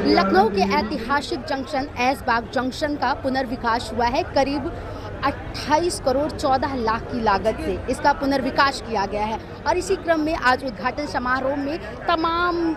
लखनऊ के ऐतिहासिक junction Aishbagh junction का पुनर्विकास हुआ है। करीब 28 करोड़ 14 लाख की लागत से इसका पुनर्विकास किया गया है और इसी क्रम में आज उद्घाटन समारोह में तमाम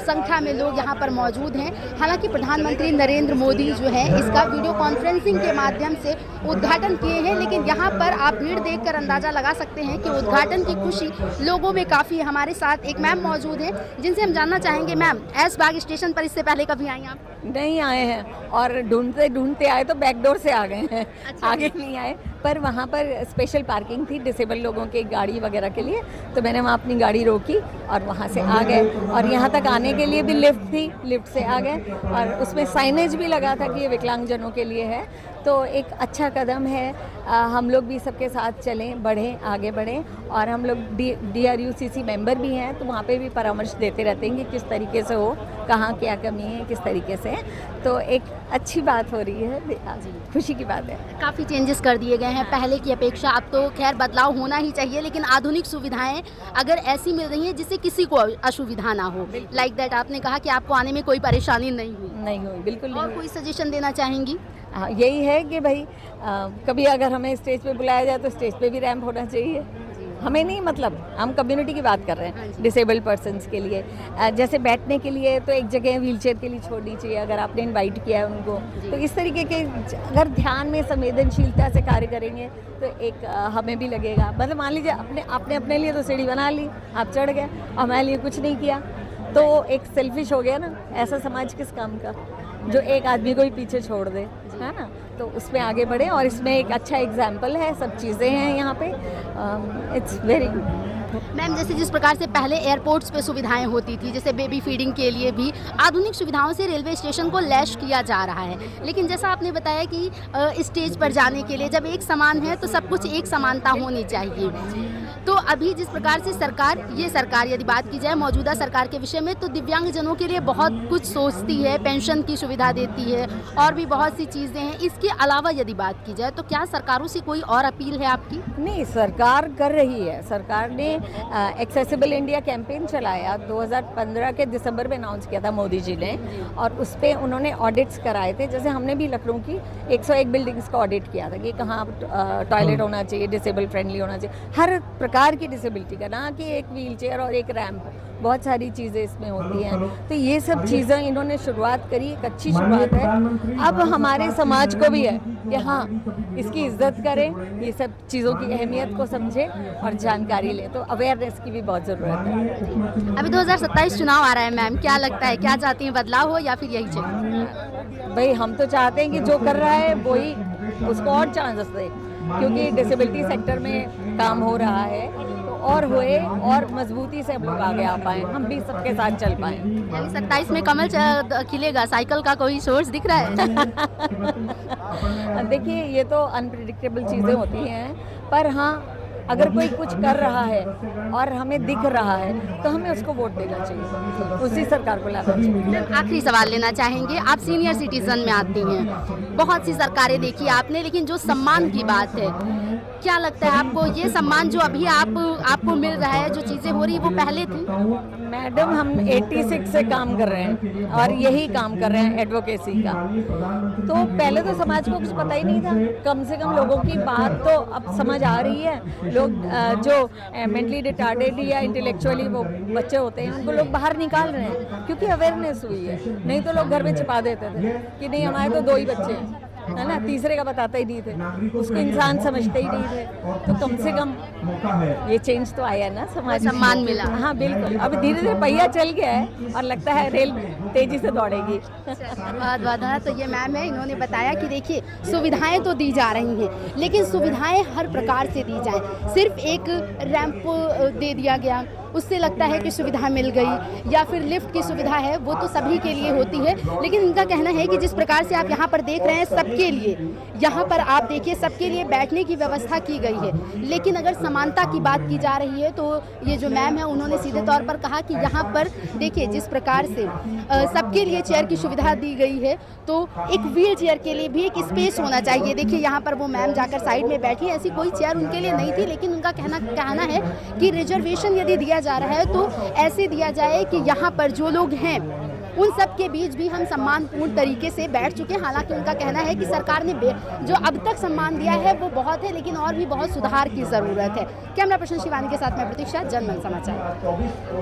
संख्या में लोग यहाँ पर मौजूद हैं। हालांकि प्रधानमंत्री नरेंद्र मोदी जो है इसका वीडियो कॉन्फ्रेंसिंग के माध्यम से उद्घाटन किए हैं, लेकिन यहाँ पर आप भीड़ देखकर अंदाज़ा लगा सकते हैं कि उद्घाटन की खुशी लोगों में काफ़ी है। हमारे साथ एक मैम मौजूद हैं जिनसे हम जानना चाहेंगे, मैम ऐशबाग स्टेशन पर इससे पहले कभी आई आप? नहीं आए हैं और ढूंढते ढूंढते आए तो बैकडोर से आ गए हैं। अच्छा। आगे नहीं आए, पर वहाँ पर स्पेशल पार्किंग थी डिसेबल लोगों की गाड़ी वगैरह के लिए, तो मैंने वहाँ अपनी गाड़ी रोकी और वहाँ से आ गए। और यहाँ तक आने के लिए भी लिफ्ट थी, लिफ्ट से आ गए और उसमें साइनेज भी लगा था कि ये विकलांगजनों के लिए है। तो एक अच्छा कदम है। हम लोग भी सबके साथ चलें, बढ़ें, आगे बढ़ें। और हम लोग DRUCC मेंबर भी हैं, तो वहाँ पे भी परामर्श देते रहते हैं कि किस तरीके से हो, कहाँ क्या कमी है, किस तरीके से। तो एक अच्छी बात हो रही है, खुशी की बात है। काफ़ी चेंजेस कर दिए गए हैं पहले की अपेक्षा। अब तो खैर बदलाव होना ही चाहिए, लेकिन आधुनिक सुविधाएं अगर ऐसी मिल रही हैं जिससे किसी को असुविधा ना हो, लाइक दैट आपने कहा कि आपको आने में कोई परेशानी नहीं हुई, बिल्कुल नहीं और हुई। कोई सजेशन देना चाहेंगी? हाँ, यही है कि भाई कभी अगर हमें स्टेज पे बुलाया जाए तो स्टेज पे भी रैंप होना चाहिए। हमें नहीं, मतलब हम कम्युनिटी की बात कर रहे हैं, डिसेबल्ड पर्सन्स के लिए। जैसे बैठने के लिए तो एक जगह व्हीलचेयर के लिए छोड़नी चाहिए अगर आपने इनवाइट किया है उनको। तो इस तरीके के अगर ध्यान में संवेदनशीलता से कार्य करेंगे तो एक हमें भी लगेगा। मतलब मान लीजिए आपने अपने लिए तो सीढ़ी बना ली, आप चढ़ गए, हमारे लिए कुछ नहीं किया, तो एक सेल्फिश हो गया ना। ऐसा समाज किस काम का जो एक आदमी को ही पीछे छोड़ दे, है ना। तो उसमें आगे बढ़े और इसमें एक अच्छा एग्जाम्पल है, सब चीज़ें हैं यहाँ पे। It's very good. मैम, जैसे जिस प्रकार से पहले एयरपोर्ट्स पे सुविधाएं होती थी, जैसे बेबी फीडिंग के लिए भी आधुनिक सुविधाओं से रेलवे स्टेशन को लैस किया जा रहा है, लेकिन जैसा आपने बताया कि स्टेज पर जाने के लिए जब एक समान है तो सब कुछ एक समानता होनी चाहिए। तो अभी जिस प्रकार से सरकार यदि बात की जाए मौजूदा सरकार के विषय में, तो दिव्यांगजनों के लिए बहुत कुछ सोचती है, पेंशन की सुविधा देती है और भी बहुत सी चीज़ें हैं। इसके अलावा यदि बात की जाए तो क्या सरकारों से कोई और अपील है आपकी? नहीं, सरकार कर रही है। सरकार ने एक्सेसिबल इंडिया कैंपेन चलाया, 2015 के दिसंबर में अनाउंस किया था मोदी जी ने, और उस पर उन्होंने ऑडिट्स कराए थे। जैसे हमने भी लखनऊ की 101 बिल्डिंग्स का ऑडिट किया था कि कहाँ टॉयलेट होना चाहिए, डिसेबल फ्रेंडली होना चाहिए, हर प्रकार की डिसेबिलिटी का, ना कि एक व्हील चेयर और एक रैंप, बहुत सारी चीज़ें इसमें होती हैं। तो ये सब चीज़ें इन्होंने शुरुआत करी, एक अच्छी शुरुआत है। अब हमारे समाज को भी है कि हाँ, इसकी इज्जत करें, ये सब चीज़ों की अहमियत को समझें और जानकारी लें। तो अवेयरनेस की भी बहुत ज़रूरत है। अभी 2027 चुनाव आ रहा है मैम, क्या लगता है, क्या चाहती हैं, बदलाव हो या फिर यही चाहिए? भाई हम तो चाहते हैं कि जो कर रहा है वही उसको और चांसेस दे, क्योंकि डिसेबिलिटी सेक्टर में काम हो रहा है, तो और होए और मजबूती से हम लोग आगे आ पाएँ, हम भी सबके साथ चल पाएँ। यानी 27 में कमल खिलेगा, साइकिल का कोई सोर्स दिख रहा है? देखिए, ये तो अनप्रिडिक्टेबल चीज़ें होती हैं, पर हाँ, अगर कोई कुछ कर रहा है और हमें दिख रहा है तो हमें उसको वोट देना चाहिए, उसी सरकार को लाना चाहिए। आखिरी सवाल लेना चाहेंगे, आप सीनियर सिटीजन में आती हैं, बहुत सी सरकारें देखी आपने, लेकिन जो सम्मान की बात है, क्या लगता है आपको ये सम्मान जो अभी आपको मिल रहा है, जो चीज़ें हो रही है वो पहले थी? मैडम, हम 86 से काम कर रहे हैं और यही काम कर रहे हैं एडवोकेसी का। तो पहले तो समाज को कुछ पता ही नहीं था, कम से कम लोगों की बात तो अब समझ आ रही है। लोग जो मेंटली रिटार्डेड या इंटेलेक्चुअली वो बच्चे होते हैं उनको लोग बाहर निकाल रहे हैं, क्योंकि अवेयरनेस हुई है। नहीं तो लोग घर में छिपा देते थे कि नहीं, हमारे तो 2 ही बच्चे हैं, है ना, तीसरे का बताते ही नहीं थे, उसको इंसान समझते ही नहीं थे। तो कम से कम ये चेंज तो आया ना, समाज में सम्मान मिला। हाँ बिल्कुल, अब धीरे धीरे पहिया चल गया है और लगता है रेल तेजी से दौड़ेगी। बहुत बहुत। तो ये मैम है, इन्होंने बताया कि देखिए सुविधाएं तो दी जा रही हैं, लेकिन सुविधाएं हर प्रकार से दी जाएं, सिर्फ एक रैंप दे दिया गया उससे लगता है कि सुविधा मिल गई, या फिर लिफ्ट की सुविधा है वो तो सभी के लिए होती है, लेकिन इनका कहना है कि जिस प्रकार से आप यहाँ पर देख रहे हैं सबके लिए, यहाँ पर आप देखिए सबके लिए बैठने की व्यवस्था की गई है। लेकिन अगर समानता की बात की जा रही है तो ये जो मैम है उन्होंने सीधे तौर पर कहा कि यहाँ पर देखिए जिस प्रकार से सबके लिए चेयर की सुविधा दी गई है, तो एक व्हील चेयर के लिए भी एक स्पेस होना चाहिए। देखिए यहाँ पर वो मैम जाकर साइड में बैठी, ऐसी कोई चेयर उनके लिए नहीं थी, लेकिन उनका कहना है कि रिजर्वेशन यदि दिया जा रहा है तो ऐसे दिया जाए कि यहाँ पर जो लोग हैं उन सब के बीच भी हम सम्मानपूर्ण तरीके से बैठ चुके हैं। हालांकि उनका कहना है कि सरकार ने जो अब तक सम्मान दिया है वो बहुत है, लेकिन और भी बहुत सुधार की ज़रूरत है। कैमरा पर्सन शिवानी के साथ मैं प्रतीक्षा, जनमन समाचार।